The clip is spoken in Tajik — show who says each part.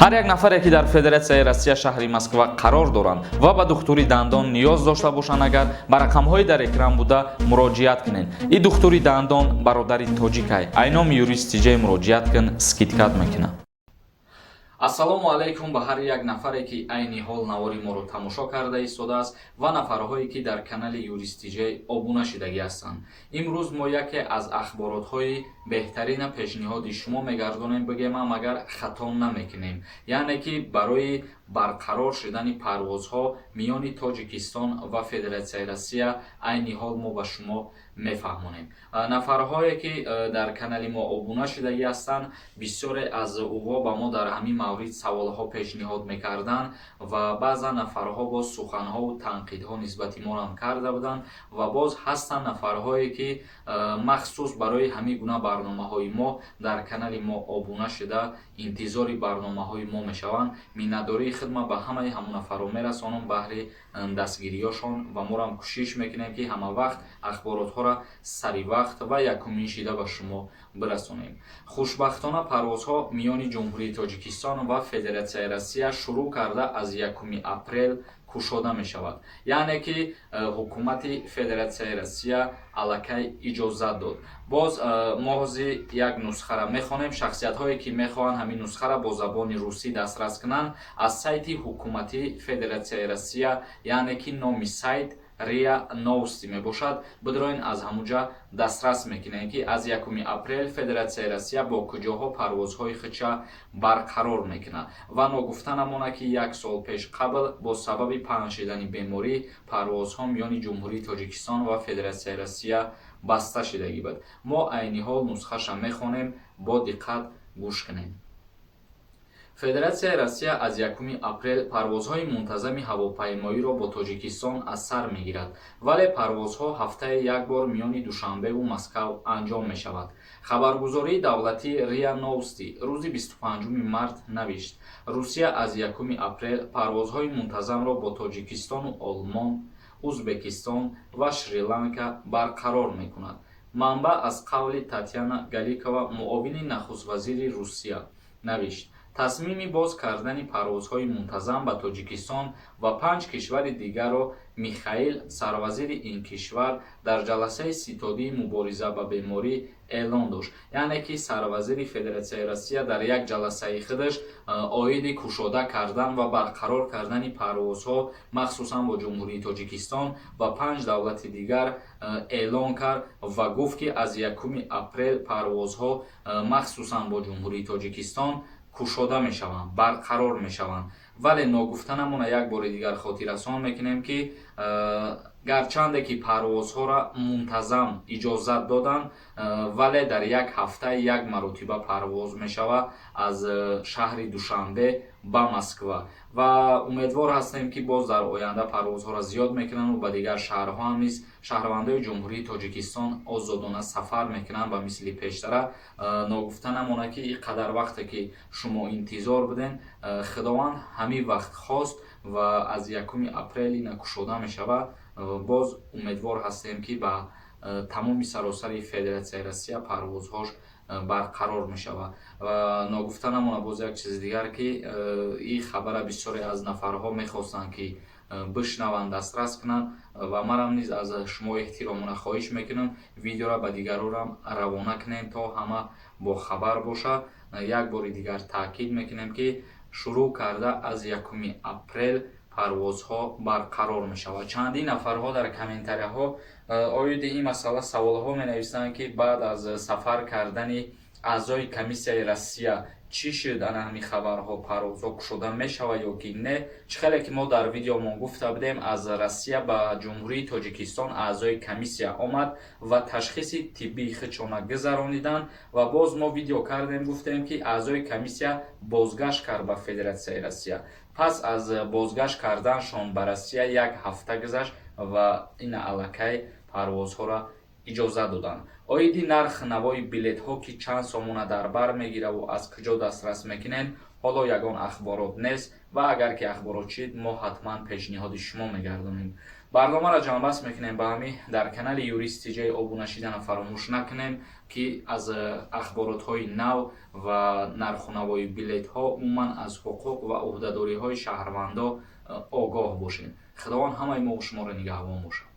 Speaker 1: ҳар як нафаре ки дар Федератсияи Россия шаҳри Москва қарор доранд ва ба духтури дандон ниёз дошта бошанд, агар ба рақамҳои дар экран буда муроҷиат кунед. И духтури дандон бародари тоҷикай айном юристи ҷай муроҷиат кун скидкат мекунад. Ассалому алайкум ба ҳар як нафаре ки айни ҳол навори моро тамошо карда истодааст ва нафарҳое ки дар канали юристиҷей обуна шидагӣ ҳастанд. Имрӯз мо яке аз ахборотҳои беҳтарина пешниҳоди шумо мегардонем, бигӯям агар хато намекунем, яъне ки барои барқарор шудани парвозҳо миёни Тоҷикистон ва Федератсияи Россия айни ҳол мо ба шумо мефаҳмонем. Нафарҳое ки дар канали мо обуна шидагӣ ҳастанд, бисёре аз ӯҳо ба мо дар ҳамин маврид саволҳо пешниҳод мекарданд ва баъзан нафарҳо боз суханҳову танқидҳо нисбати монам карда буданд ва боз ҳастанд нафарҳое ки махсус барои ҳамин гуна барномаҳои мо дар канали мо обуна шуда интизори барномаҳои мо мешаванд. Миннатдории хидмат ба ҳамаи ҳамон нафарҳо мерасонам баҳри дастгириёшон ва морам кӯшиш мекунем ки ҳама вақт ахборотҳоро сари вақт ва якумин шида ба шумо бирасонем. Хушбахтона парвозҳо миёни Ҷумҳурии Тоҷикистон ва Федератсияи Россия шурӯъ карда аз 1 апрел кушода мешавад. Яъне ки ҳукумати Федератсияи Россия аллакай иҷозат дод. Боз моҳзи як нусхара мехонем. Шахсиятҳое ки мехоҳанд ҳамин нусхара бо забони русӣ дастрас кунанд, аз сайти ҳукумати Федератсияи Россия, яъне ки номи сайт РИА Новости мебошад, бидроин аз ҳамуҷа дастрас мекунем ки аз 1 апрел Федератсияи Россия бо куҷоҳо парвозҳои худша барқарор мекунад. Ва ногуфта намонад ки 1 сол пеш қабл бо сабаби паҳн шудани беморӣ парвозҳо миёни Ҷумҳурии Тоҷикистон ва Федератсияи Россия баста шудагӣ буд. Мо айни ҳол нусхаша мехонем, бо диққат гӯш кунем. Федератсияи Россия аз 1 апрел парвозҳои мунтазами ҳавопаймоиро бо Тоҷикистон аз сар мегирад, вале парвозҳо ҳафтае як бор миёни Душанбеву Москав анҷом мешавад. Хабаргузории давлатии РИА Новости рӯзи 25 март навишт: Русия аз 1 апрел парвозҳои мунтазамро бо Тоҷикистону Олмон, Узбекистон ва Шри-Ланка барқарор мекунад. Манбаъ аз қавли Татьяна Галикова, муовини нахуствазири Русия, навишт: тасмими боз кардани парвозҳои мунтазам ба Тоҷикистон ва 5 кишвари дигарро Михаил, сарвазири ин кишвар, дар ҷаласаи ситодии мубориза ба беморӣ эълон дошт. Яъне ки сарвазири Федератсияи Россия дар як ҷаласаи худаш оиди кушода кардан ва барқарор кардани парвозҳо махсусан бо Ҷумҳурии Тоҷикистон ва 5 давлати дигар эълон кард ва гуфт ки аз 1 апрел парвозҳо махсусан бо Ҷумҳурии Тоҷикистон кушода мешаванд, барқарор мешаванд. Вале ногуфта намона як бори дигар хотиррасон мекунем ки гарчанде ки парвозҳоро мунтазам иҷозат доданд, вале дар як ҳафта як маротиба парвоз мешавад аз шаҳри Душанбе ба Москва ва умедвор ҳастем ки боз дар оянда парвозҳоро зиёд мекунанд ва ба дигар шаҳрҳо ҳам низ шаҳрвандои Ҷумҳурии Тоҷикистон озодона сафар мекунанд ба мисли пештара. Ногуфта намонад ки ин қадар вақте ки шумо интизор буден, худованд ҳамин вақт хост ва аз 1 апрел ина кушода мешавад. боз умедвор ҳастем ки ба тамоми саросари Федератсияи Россия парвозҳош барқарор мешавад. Ногуфта намона боз як чизи дигар ки ин хабара бисёре аз нафарҳо мехостанд ки бишнаванд, дастрас кунанд ва манам низ аз шумо эҳтиромона хоҳиш мекунам видеоро ба дигарорам равона кунем, то ҳама бохабар бошад. Як бори дигар таъкид мекунем ки шурӯъ карда аз 1 апрел парвозҳо барқарор мешавад. Чандин нафарҳо дар комментарияҳо оиди ин масъала саволҳо менависанд ки баъд аз сафар кардани аъзои комиссияи Россия чӣ шуд, ана ҳамин хабарҳо парвозҳо кушода мешавад ё ки не. Чӣ хеле ки мо дар видеомон гуфта будем, аз Россия ба Ҷумҳурии Тоҷикистон аъзои комиссия омад ва ташхиси тиббии худшона гузарониданд ва боз мо видео кардем, гуфтем ки аъзои комиссия бозгашт кард ба Федератсияи Россия. Пас аз бозгашт карданшон ба Россия як ҳафта гузашт ва ина аллакай парвозҳоро иҷозат доданд. Оиди нарх навои билетҳо ки чанд сомона дар бар мегираву аз куҷо дастрас мекунем, ҳоло ягон ахборот нест ва агар ки ахборот шид, мо ҳатман пешниҳоди шумо мегардонем. барномаро ҷамъбаст мекунем ба ҳамин дар канали юристи ҷои обуна шидана фаромӯш накунем ки аз ахборотҳои нав ва нархунавои билетҳо умуман аз ҳуқуқ ва ӯҳдадориҳои шаҳрвандо огоҳ бошем. худованд ҳамаи мо ва шуморо нигаҳбон бошад.